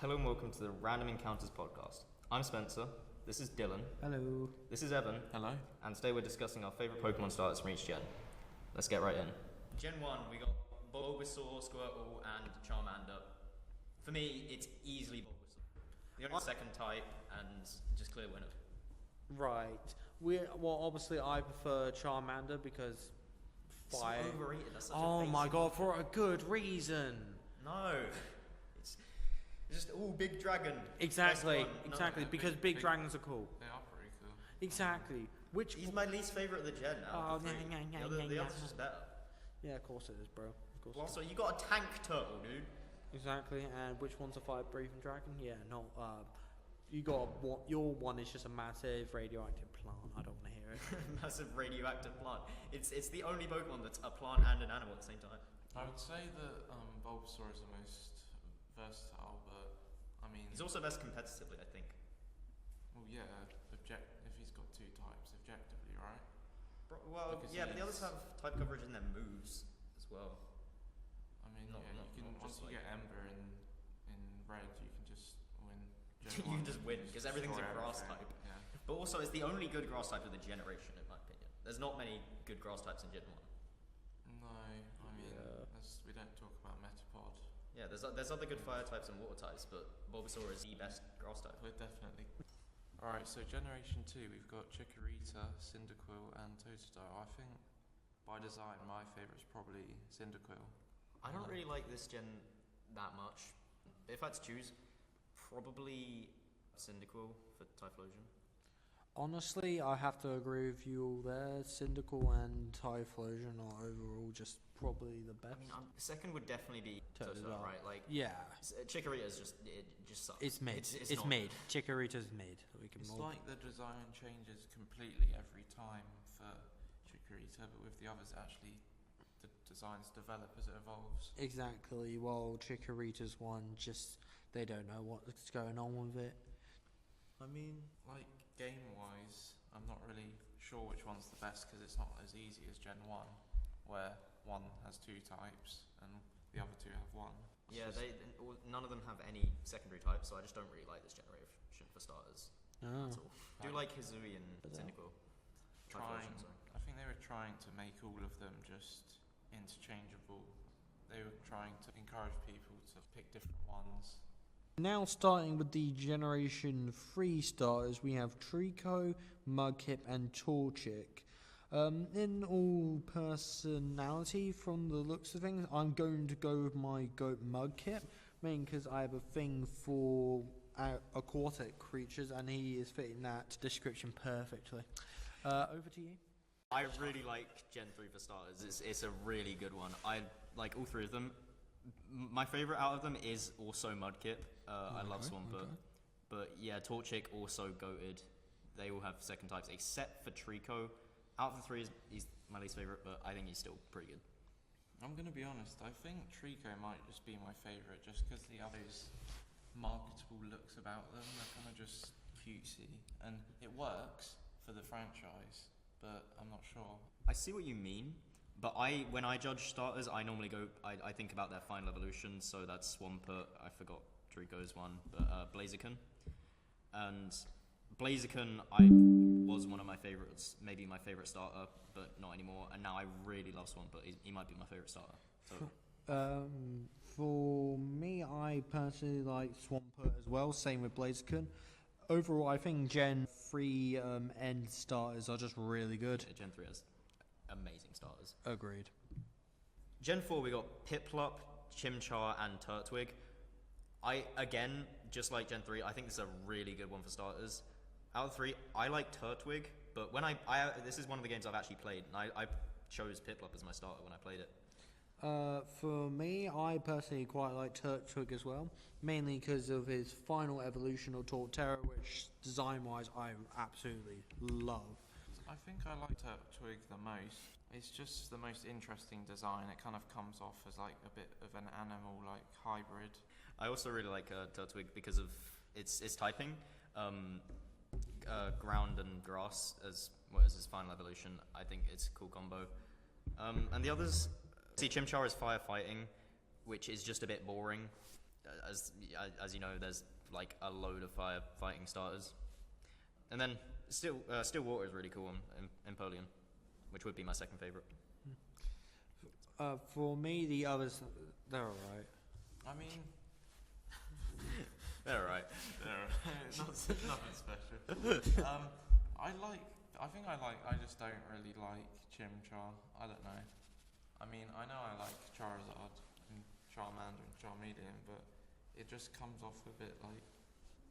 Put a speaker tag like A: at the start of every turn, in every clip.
A: Hello and welcome to the Random Encounters podcast. I'm Spencer. This is Dylan.
B: Hello.
A: This is Evan.
C: Hello.
A: And today we're discussing our favourite Pokemon starters from each gen. Let's get right in. Gen 1, we got Bulbasaur, Squirtle, and Charmander. For me, it's easily Bulbasaur. The only second type, and just clear winner.
B: Right. Obviously I prefer Charmander because fire.
A: So overrated. That's such
B: oh
A: a
B: my
A: basic
B: god, for a good reason.
A: No. It's just all big dragon.
B: Exactly.
A: No.
B: Exactly. Because big dragons are cool.
C: They are pretty cool.
B: Exactly. Which
A: He's my least favourite of the gen now. The others are just better.
B: Yeah, of course it is, bro. Of course.
A: Also, you got a tank turtle, dude.
B: Exactly. And which one's a fire-breathing dragon? Yeah, no. You got your one is just a massive radioactive plant. I don't want to hear it.
A: Massive radioactive plant. It's the only Pokemon that's a plant and an animal at the same time.
C: I would say that Bulbasaur is the most versatile, but I mean,
A: He's also best competitively, I think.
C: well, yeah, if he's got two types, objectively, right?
A: Well,
C: Because
A: yeah, but the others
C: he's-
A: have type coverage in their moves as well.
C: I mean,
A: Not-
C: yeah,
A: not-
C: you can
A: not
C: once
A: just
C: you
A: like-
C: get Ember in red, you can just win.
A: You can just win, 'cause everything's a
C: destroy
A: grass
C: everything.
A: type.
C: Yeah.
A: But also, it's the only good grass type of the generation, in my opinion. There's not many good grass types in Gen 1.
C: No, I mean,
B: Yeah.
C: we don't talk about Metapod.
A: Yeah, there's other good fire types and water types, but Bulbasaur is the best grass type.
C: We're definitely. Alright, so Generation 2, we've got Chikorita, Cyndaquil, and Totodile. I think, by design, my favourite's probably Cyndaquil.
A: I don't really like this gen that much. If I had to choose, probably Cyndaquil for Typhlosion.
B: Honestly, I have to agree with you all there. Cyndaquil and Typhlosion are overall just probably the best.
A: I mean, second would definitely be
B: Totodile.
A: Totodile, right? Like,
B: Yeah.
A: Chikorita's it just sucks.
B: It's made.
A: It's
B: It's
A: not-
B: made. Chikorita's made. We can
C: It's
B: mold.
C: like the design changes completely every time for Chikorita, but with the others, actually, the designs develop as it evolves.
B: Exactly. While Chikorita's one, just they don't know what's going on with it.
C: I mean, like, game-wise, I'm not really sure which one's the best because it's not as easy as Gen 1, where one has two types and the other two have one.
A: Yeah, none of them have any secondary types, so I just don't really like this generation for starters
B: Oh.
A: at all. I do like Hisui and
B: But,
A: Cyndaquil.
C: Trying,
A: Typhlosion, sorry.
C: I think they were trying to make all of them just interchangeable. They were trying to encourage people to pick different ones.
B: Now starting with the Generation 3 starters, we have Trico, Mudkip and Torchic. In all personality, from the looks of things, I'm going to go with my goat Mudkip, mainly because I have a thing for aquatic creatures and he is fitting that description perfectly. Over to you.
A: I really like Gen 3 for starters. It's a really good one. I like all three of them. My favourite out of them is also Mudkip. I love Swampert.
B: okay.
A: But yeah, Torchic also goated. They all have second types, except for Trico. Out of the three, he's my least favourite, but I think he's still pretty good.
C: I'm going to be honest, I think Trico might just be my favourite just because the others' marketable looks about them are kind of just cutesy. And it works for the franchise, but I'm not sure.
A: I see what you mean, but when I judge starters, I normally I think about their final evolution, so that's Swampert, I forgot Trico's one, but Blaziken. And Blaziken, I was one of my favourites, maybe my favourite starter, but not anymore, and now I really love Swampert. He might be my favourite starter. So.
B: For me, I personally like Swampert as well, same with Blaziken. Overall, I think Gen 3 end starters are just really good.
A: Gen 3 has amazing starters.
B: Agreed.
A: Gen 4, we got Piplup, Chimchar, and Turtwig. Again, just like Gen 3, I think this is a really good one for starters. Out of the three, I like Turtwig, but when this is one of the games I've actually played, and I chose Piplup as my starter when I played it.
B: For me, I personally quite like Turtwig as well, mainly because of his final evolution of Torterra, which design-wise I absolutely love.
C: I think I like Turtwig the most. It's just the most interesting design. It kind of comes off as like a bit of an animal-like hybrid.
A: I also really like Turtwig because of its typing. Ground and grass as his final evolution. I think it's a cool combo. And the others, see, Chimchar is firefighting, which is just a bit boring. as you know, there's like a load of firefighting starters, and then still water is really cool on Empoleon, which would be my second favorite.
B: For me, the others, they're alright.
C: I mean,
A: They're alright.
C: nothing special. I just don't really like Chimchar. I don't know. I mean, I know I like Charizard and Charmander and Charmeleon, but it just comes off a bit like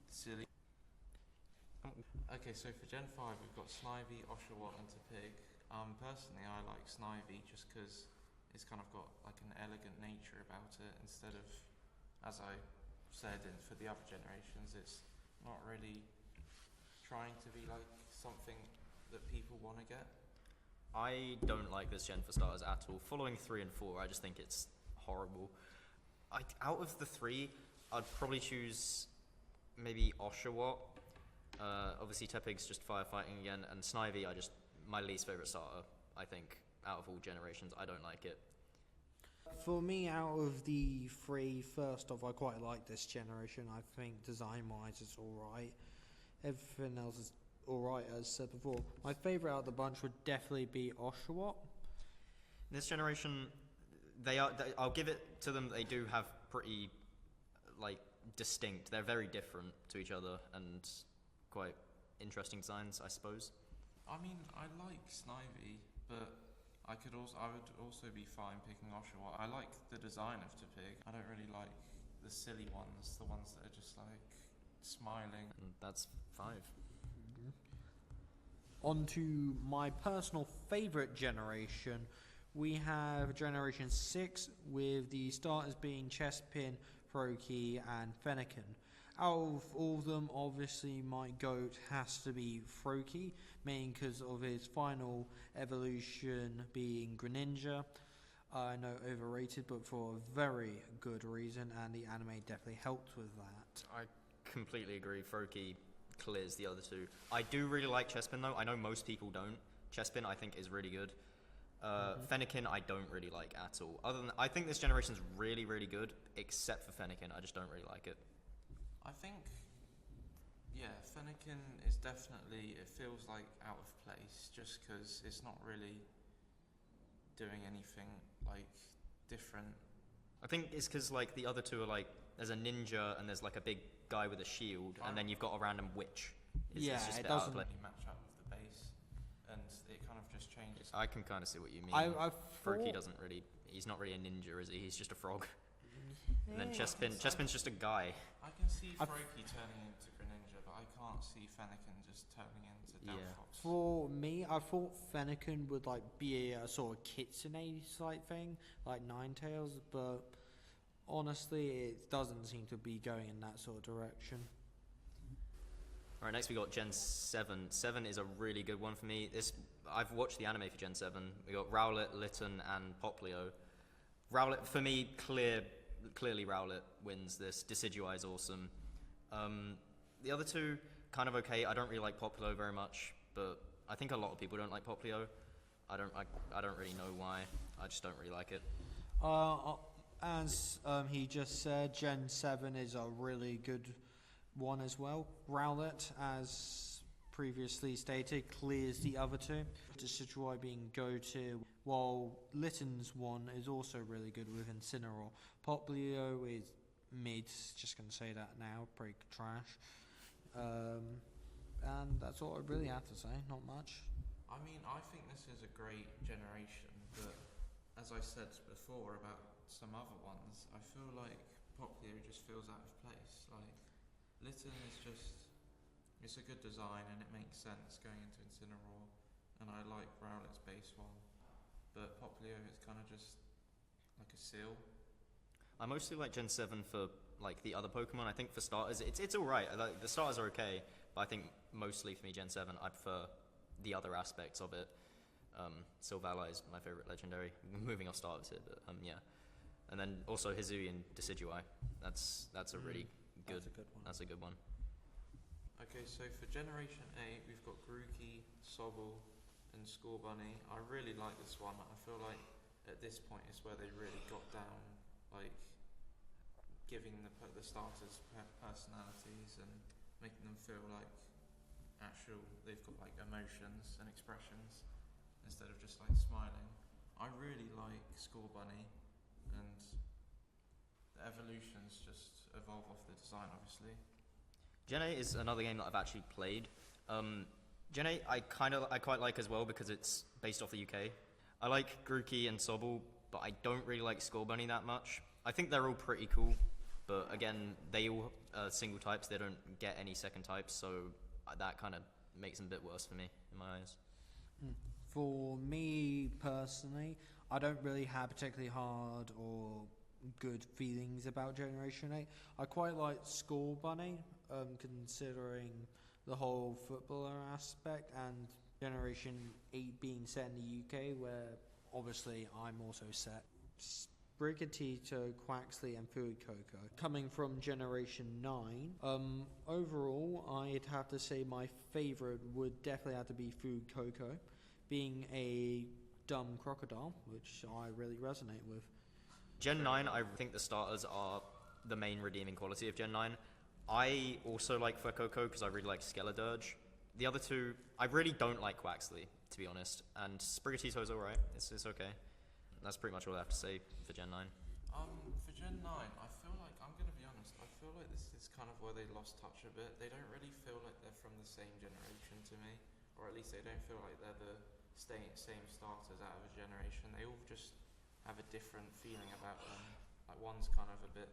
C: silly. Okay, so for Gen 5 we've got Snivy, Oshawott and Tepig. Personally I like Snivy just because it's kind of got like an elegant nature about it instead of, as I said for the other generations, it's not really trying to be like something that people want to get.
A: I don't like this gen for starters at all. Following 3 and 4, I just think it's horrible. Out of the 3, I'd probably choose maybe Oshawott. Obviously Tepig's just firefighting again, and Snivy, my least favourite starter, I think, out of all generations. I don't like it.
B: For me, out of the 3, first off, I quite like this generation. I think design-wise it's alright. Everything else is alright, as said before. My favourite out of the bunch would definitely be Oshawott.
A: This generation, I'll give it to them, they do have pretty, distinct. They're very different to each other, and quite interesting designs, I suppose.
C: I mean, I like Snivy, but I would also be fine picking Oshawott. I like the design of Tepig. I don't really like the silly ones, the ones that are just like smiling.
A: And that's 5.
B: On to my personal favourite generation. We have Generation 6 with the starters being Chespin, Froakie and Fennekin. Out of all of them, obviously my GOAT has to be Froakie, mainly because of his final evolution being Greninja. I know overrated, but for a very good reason, and the anime definitely helped with that.
A: I completely agree. Froakie clears the other 2. I do really like Chespin though. I know most people don't. Chespin I think is really good. Fennekin I don't really like at all. Other than, I think this generation's really, really good, except for Fennekin. I just don't really like it.
C: I think, yeah, Fennekin is definitely, it feels like out of place just because it's not really doing anything like different.
A: I think it's because like the other 2 are like, there's a ninja and there's like a big guy with a shield, and then you've got a random witch. It's just
B: it
A: a bit out of
B: doesn't
A: place.
C: Match up with the base, and it kind of just changes.
A: I can kind of see what you mean.
B: I
A: Froakie
B: thought-
A: doesn't really, he's not really a ninja, is he? He's just a frog. And then Chespin's just a guy.
C: I can see Froakie turning into Greninja, but I can't see Fennekin just turning into Delphox.
B: For me, I thought Fennekin would like be a sort of Kitsune type thing, like Ninetales, but honestly, it doesn't seem to be going in that sort of direction.
A: Alright, next we got Gen 7. 7 is a really good one for me. I've watched the anime for Gen 7. We got Rowlet, Litten, and Poplio. Rowlet, for me, clearly Rowlet wins this. Decidueye is awesome. The other 2, kind of okay. I don't really like Poplio very much, but I think a lot of people don't like Poplio. I don't really know why. I just don't really like it.
B: As he just said, Gen 7 is a really good one as well. Rowlet, as previously stated, clears the other 2. Decidueye being go-to, while Litten's one is also really good with Incineroar. Poplio is mid, just going to say that now, pretty trash. And that's all I really have to say, not much.
C: I mean, I think this is a great generation, but as I said before about some other ones, I feel like Poplio just feels out of place. Like, Litten is just, it's a good design and it makes sense going into Incineroar, and I like Rowlet's base one, but Poplio is kind of just like a seal.
A: I mostly like Gen 7 for like the other Pokemon. I think for starters, it's alright. Like, the starters are okay, but I think mostly for me, Gen 7, I prefer the other aspects of it. Silvally is my favourite legendary. Moving off starters here, but yeah. And then also Hizui and Decidueye. That's a really good.
B: That's a good one.
A: That's a good one.
C: Okay, so for Generation 8, we've got Grookey, Sobble, and Scorbunny. I really like this one. I feel like at this point is where they really got down, like, giving the starters personalities and making them feel like they've got like emotions and expressions instead of just like smiling. I really like Score Bunny, and the evolutions just evolve off the design, obviously.
A: Gen 8 is another game that I've actually played. Gen 8 I quite like as well because it's based off the UK. I like Grookey and Sobble, but I don't really like Score Bunny that much. I think they're all pretty cool, but again, they all are single types. They don't get any second types, so that kind of makes them a bit worse for me in my eyes.
B: For me personally, I don't really have particularly hard or good feelings about Generation 8. I quite like Score Bunny, considering the whole footballer aspect, and Generation 8 being set in the UK, where obviously I'm also set. Brigatito, Quaxley and Fuecoco. Coming from Generation 9, overall I'd have to say my favourite would definitely have to be Fuecoco, being a dumb crocodile, which I really resonate with.
A: Gen 9, I think the starters are the main redeeming quality of Gen 9. I also like Fuecoco because I really like Skeledirge. The other two, I really don't like Quaxley, to be honest, and Sprigatito's alright, it's okay. That's pretty much all I have to say for Gen 9.
C: For Gen 9, I feel like, I'm going to be honest, I feel like this is kind of where they lost touch a bit. They don't really feel like they're from the same generation to me, or at least they don't feel like they're the same starters out of a generation. They all just have a different feeling about them. Like one's kind of a bit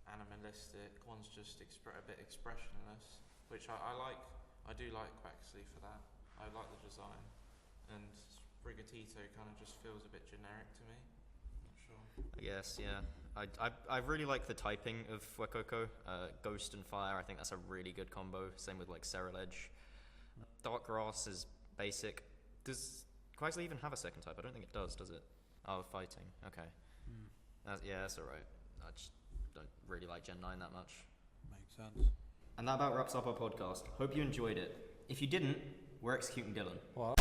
C: animalistic, one's just a bit expressionless, which I like. I do like Quaxley for that. I like the design, and Brigatito kind of just feels a bit generic to me. Not sure.
A: I guess, yeah. I really like the typing of Fuecoco. Ghost and Fire, I think that's a really good combo. Same with like Ceruledge. Dark Grass is basic. Does Quaxley even have a second type? I don't think it does it? Oh, Fighting. Okay. That's alright. I just don't really like Gen 9 that much.
B: Makes sense.
A: And that about wraps up our podcast. Hope you enjoyed it. If you didn't, we're executing Dylan.
B: What?